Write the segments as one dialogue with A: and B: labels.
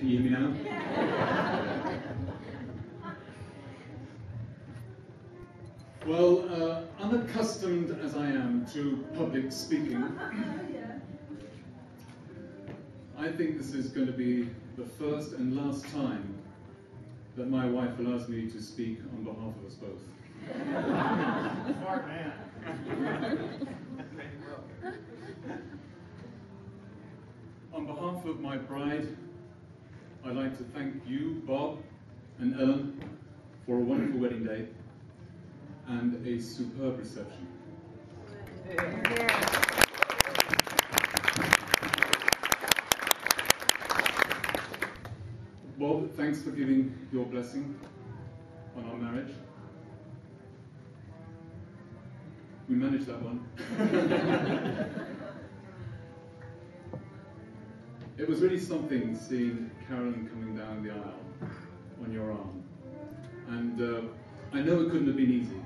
A: Can you hear me now? Well, unaccustomed as I am to public speaking, I think this is going to be the first and last time that my wife allows me to speak on behalf of us both.
B: Smart man.
A: On behalf of my bride, I'd like to thank you, Bob and Ellen, for a wonderful wedding day and a superb reception. Bob, thanks for giving your blessing on our marriage. We managed that one. It was really something seeing Carolyn coming down the aisle on your arm. And I know it couldn't have been easy.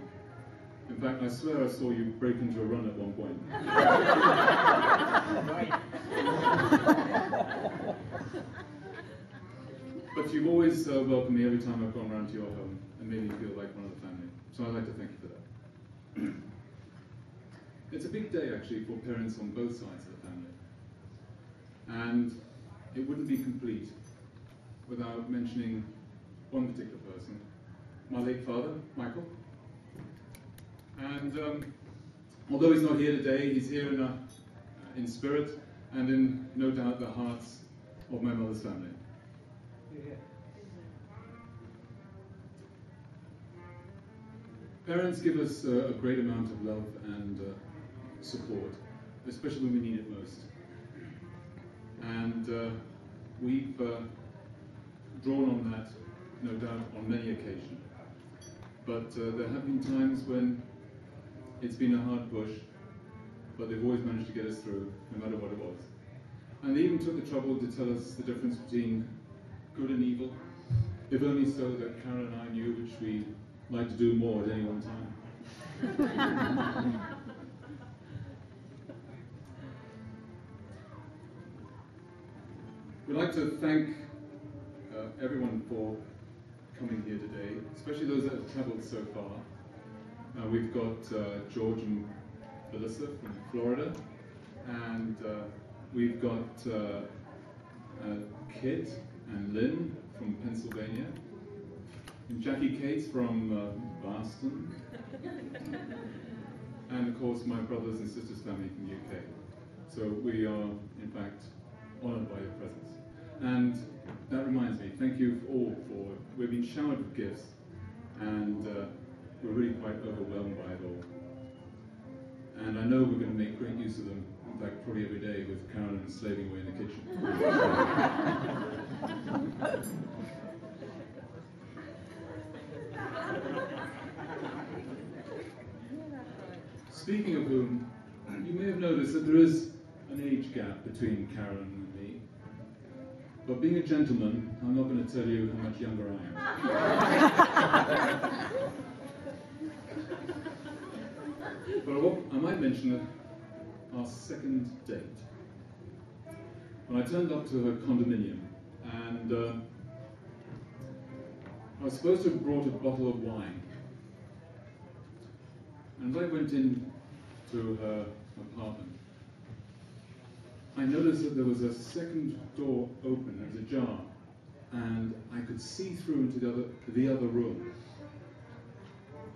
A: In fact, I swear I saw you break into a run at one point. But you've always welcomed me every time I've gone around to your home and made me feel like one of the family. So I'd like to thank you for that. It's a big day, actually, for parents on both sides of the family. And it wouldn't be complete without mentioning one particular person, my late father, Michael. And although he's not here today, he's here in spirit and in, no doubt, the hearts of my mother's family. Yeah. Parents give us a great amount of love and support, especially when we need it most. And we've drawn on that, no doubt, on many occasions. But there have been times when it's been a hard push, but they've always managed to get us through, no matter what it was. And they even took the trouble to tell us the difference between good and evil, if only so that Carol and I knew which we like to do more at any one time. We'd like to thank everyone for coming here today, especially those that have travelled so far. We've got George and Melissa from Florida, and we've got Kit and Lynn from Pennsylvania, and Jackie Cates from Boston, and of course my brothers and sisters' family from the UK. So we are, in fact, honoured by your presence. And that reminds me, thank you all for, we've been showered with gifts, and we're really quite overwhelmed by it all. And I know we're going to make great use of them, in fact, probably every day with Carolyn slaving away in the kitchen. Speaking of whom, you may have noticed that there is an age gap between Carolyn and me. But being a gentleman, I'm not going to tell you how much younger I am. But I might mention our second date. When I turned up to her condominium, and I was supposed to have brought a bottle of wine. And as I went in to her apartment, I noticed that there was a second door open, it was ajar, and I could see through into the other room.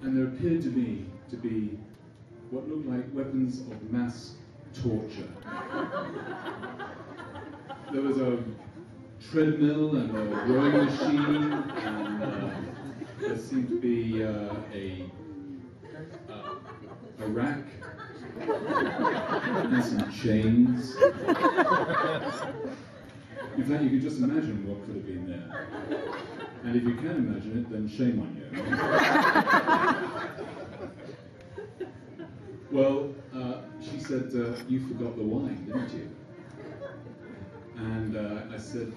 A: And there appeared to me to be what looked like weapons of mass torture. There was a treadmill and a rowing machine, and there seemed to be a rack and some chains. In fact, you can just imagine what could have been there. And if you can imagine it, then shame on you. Well, she said, you forgot the wine, didn't you? And I said,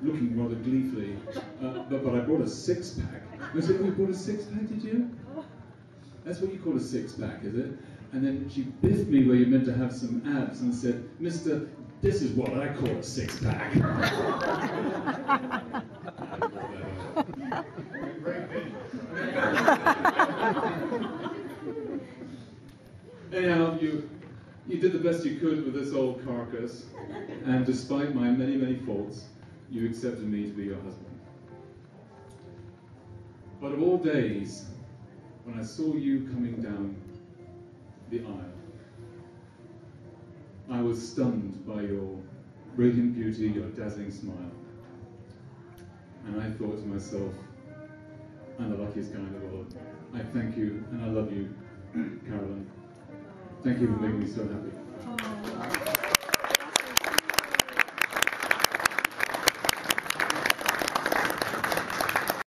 A: looking rather gleefully, but I brought a six-pack. I said, oh, you brought a six-pack, did you? That's what you call a six-pack, is it? And then she biffed me where you meant to have some abs and said, "Mister, this is what I call a six-pack." Anyhow, you did the best you could with this old carcass, and despite my many, many faults, you accepted me to be your husband. But of all days, when I saw you coming down the aisle, I was stunned by your radiant beauty, your dazzling smile. And I thought to myself, I'm the luckiest guy in the world. I thank you and I love you, Carolyn. Thank you for making me so happy.